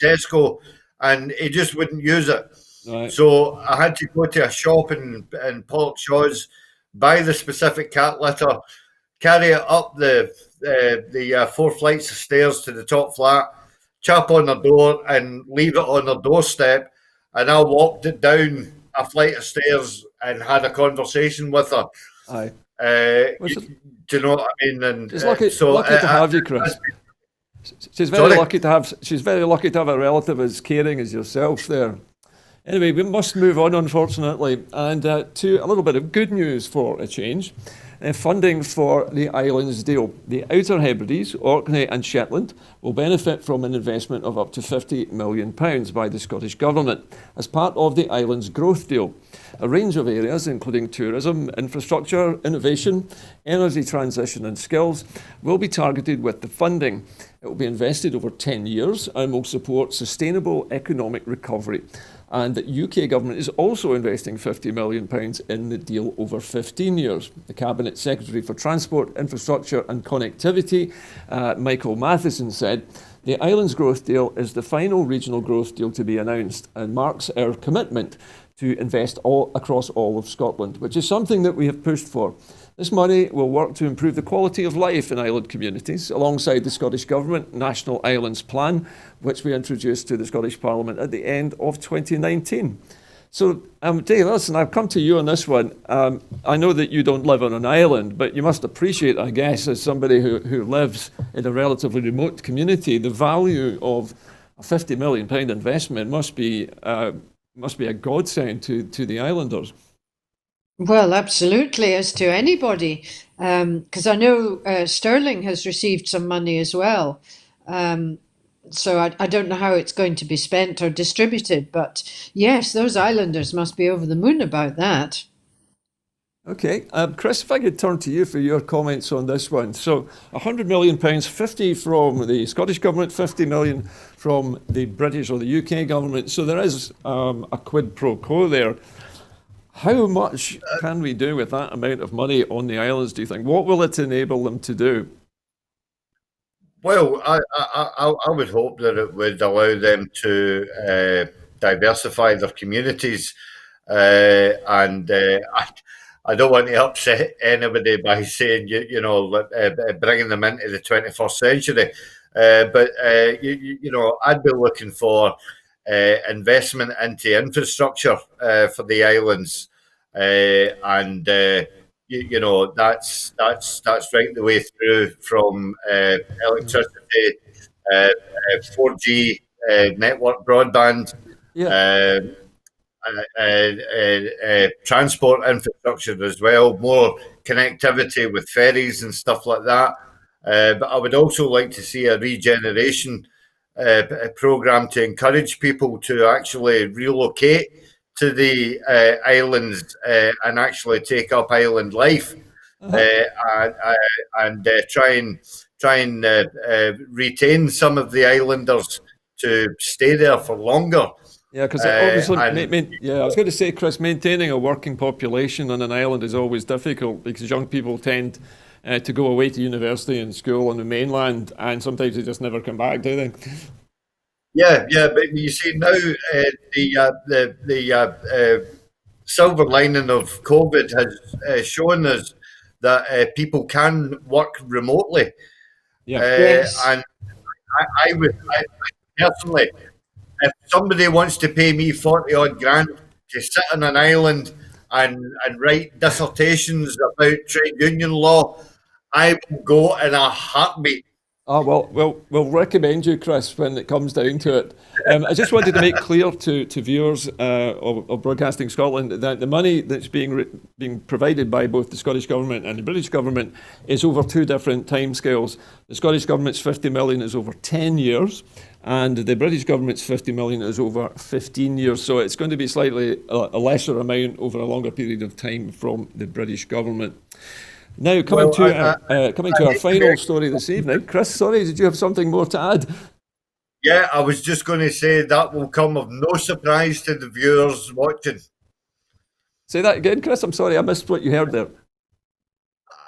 Speaker 2: Tesco, and he just wouldn't use it. Right. So I had to go to a shop in Port Shaw's, buy the specific cat litter, carry it up the 4 flights of stairs to the top flat, chap on her door, and leave it on her doorstep. And I walked it down a flight of stairs and had a conversation with her.
Speaker 1: Aye.
Speaker 2: Do you know what I mean? And
Speaker 1: it's lucky to have you, Chris. She's very lucky to have a relative as caring as yourself there. Anyway, we must move on, unfortunately, and to a little bit of good news for a change. Funding for the islands deal. The Outer Hebrides, Orkney and Shetland will benefit from an investment of up to £50 million by the Scottish Government as part of the islands growth deal. A range of areas, including tourism, infrastructure, innovation, energy transition and skills, will be targeted with the funding. It will be invested over 10 years and will support sustainable economic recovery. And the UK government is also investing £50 million in the deal over 15 years. The Cabinet Secretary for Transport, Infrastructure and Connectivity, Michael Matheson, said, "The Islands Growth Deal is the final regional growth deal to be announced and marks our commitment to invest across all of Scotland, which is something that we have pushed for. This money will work to improve the quality of life in island communities alongside the Scottish Government National Islands Plan, which we introduced to the Scottish Parliament at the end of 2019. So, Daye, listen, I've come to you on this one. I know that you don't live on an island, but you must appreciate, I guess, as somebody who lives in a relatively remote community, the value of a £50 million investment must be a godsend to the islanders.
Speaker 3: Well, absolutely, as to anybody, because I know Stirling has received some money as well. So I don't know how it's going to be spent or distributed, but yes, those islanders must be over the moon about that.
Speaker 1: Okay, Chris, if I could turn to you for your comments on this one. So £100 million, 50 from the Scottish Government, 50 million from the British or the UK government. So there is a quid pro quo there. How much can we do with that amount of money on the islands, do you think? What will it enable them to do?
Speaker 2: Well, I would hope that it would allow them to diversify their communities. And I don't want to upset anybody by saying, bringing them into the 21st century. But I'd be looking for investment into infrastructure for the islands, and that's right the way through from electricity, 4G network broadband, transport infrastructure as well, more connectivity with ferries and stuff like that. But I would also like to see a regeneration program to encourage people to actually relocate to the islands and actually take up island life, and try and retain some of the islanders to stay there for longer.
Speaker 1: Yeah, because obviously, I was going to say, Chris, maintaining a working population on an island is always difficult because young people tend to go away to university and school on the mainland, and sometimes they just never come back, do they?
Speaker 2: Yeah, but you see now the silver lining of COVID has shown us that people can work remotely. Yeah, and I personally, if somebody wants to pay me 40 odd grand to sit on an island and write dissertations about trade union law, I will go in a heartbeat.
Speaker 1: We'll recommend you, Chris, when it comes down to it. I just wanted to make clear to viewers of Broadcasting Scotland that the money that's being provided by both the Scottish Government and the British Government is over two different timescales. The Scottish Government's 50 million is over 10 years, and the British Government's 50 million is over 15 years. So it's going to be slightly a lesser amount over a longer period of time from the British Government. Now, coming to our final story this evening. Chris, sorry, did you have something more to add?
Speaker 2: Yeah, I was just going to say that will come of no surprise to the viewers watching.
Speaker 1: Say that again, Chris. I'm sorry, I missed what you heard there.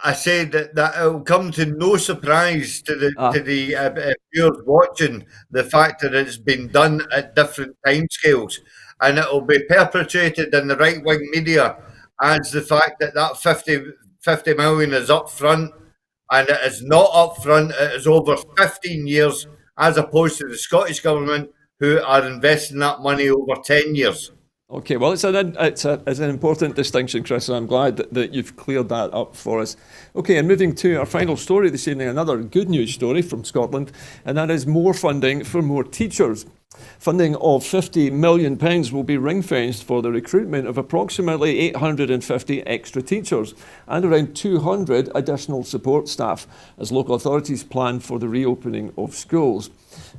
Speaker 2: I said that it will come to no surprise to the viewers watching the fact that it's been done at different timescales, and it will be perpetrated in the right-wing media as the fact that 50 million is up front, and it is not up front. It is over 15 years, as opposed to the Scottish Government, who are investing that money over 10 years.
Speaker 1: Okay, well, it's an important distinction, Chris, and I'm glad that you've cleared that up for us. Okay, and moving to our final story this evening, another good news story from Scotland, and that is more funding for more teachers. Funding of £50 million will be ring-fenced for the recruitment of approximately 850 extra teachers and around 200 additional support staff as local authorities plan for the reopening of schools.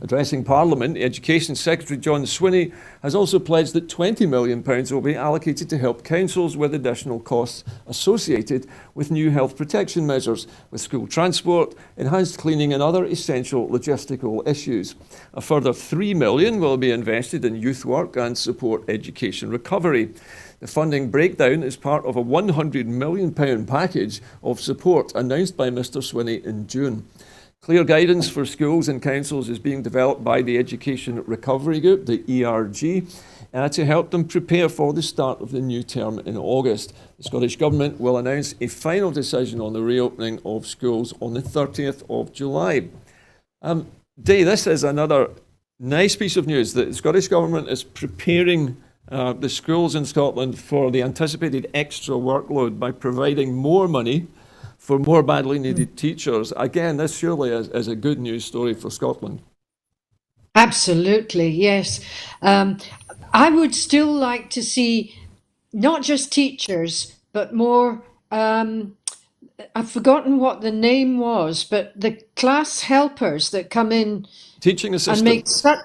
Speaker 1: Addressing Parliament, Education Secretary John Swinney has also pledged that £20 million will be allocated to help councils with additional costs associated with new health protection measures, with school transport, enhanced cleaning and other essential logistical issues. A further £3 million will be invested in youth work and support education recovery. The funding breakdown is part of a £100 million package of support announced by Mr Swinney in June. Clear guidance for schools and councils is being developed by the Education Recovery Group, the ERG, to help them prepare for the start of the new term in August. The Scottish Government will announce a final decision on the reopening of schools on the 30th of July. Daye, this is another nice piece of news that the Scottish Government is preparing the schools in Scotland for the anticipated extra workload by providing more money for more badly needed teachers. Again, this surely is a good news story for Scotland.
Speaker 3: Absolutely, yes. I would still like to see not just teachers, but more, I've forgotten what the name was, but the class helpers that come in
Speaker 1: Teaching assistants.
Speaker 3: and make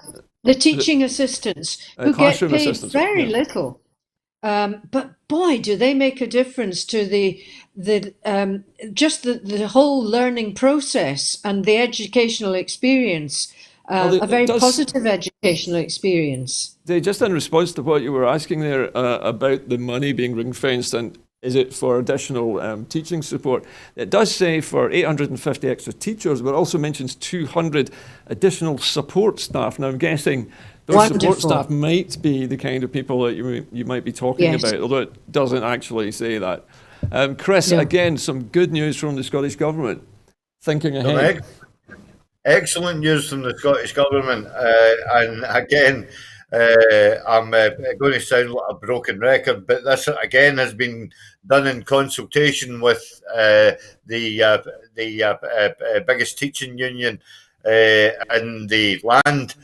Speaker 3: the teaching assistants who get paid very little. But boy, do they make a difference to the whole learning process and the educational experience. A very positive educational experience.
Speaker 1: Just in response to what you were asking there about the money being ring-fenced and is it for additional teaching support, it does say for 850 extra teachers, but also mentions 200 additional support staff. Now I'm guessing those support staff might be the kind of people that you might be talking about, although it doesn't actually say that. Chris, again, some good news from the Scottish Government. Thinking ahead.
Speaker 2: Excellent news from the Scottish Government. And again, I'm going to sound like a broken record, but this again has been done in consultation with the biggest teaching union in the land.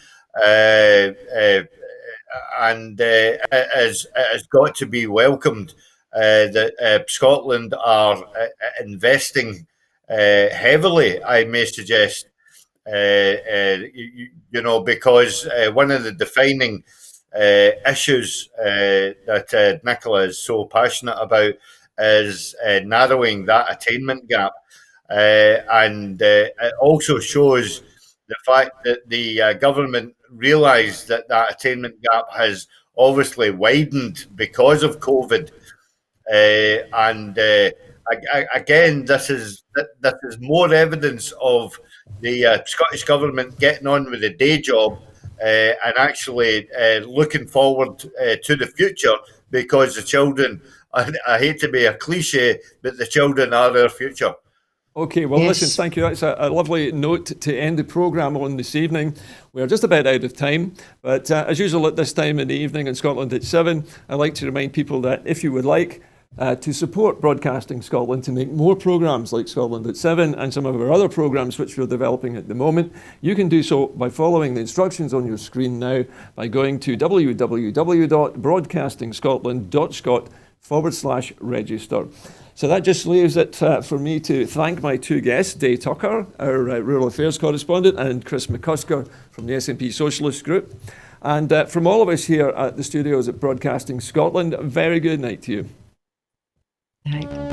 Speaker 2: And it has got to be welcomed that Scotland are investing heavily, I may suggest, because one of the defining issues that Nicola is so passionate about is narrowing that attainment gap. And it also shows the fact that the government realised that attainment gap has obviously widened because of COVID. Again, this is more evidence of the Scottish Government getting on with the day job and actually looking forward to the future, because the children, I hate to be a cliche, but the children are our future.
Speaker 1: Okay, well, listen, thank you. That's a lovely note to end the programme on this evening. We're just about out of time, but as usual at this time in the evening in Scotland at 7, I'd like to remind people that if you would like, to support Broadcasting Scotland to make more programmes like Scotland at 7 and some of our other programmes which we're developing at the moment, you can do so by following the instructions on your screen now by going to www.broadcastingscotland.scot/register. So that just leaves it for me to thank my two guests, Daye Tucker, our Rural Affairs correspondent, and Chris McCusker from the SNP Socialist Group. And from all of us here at the studios at Broadcasting Scotland, a very good night to you.
Speaker 4: Night.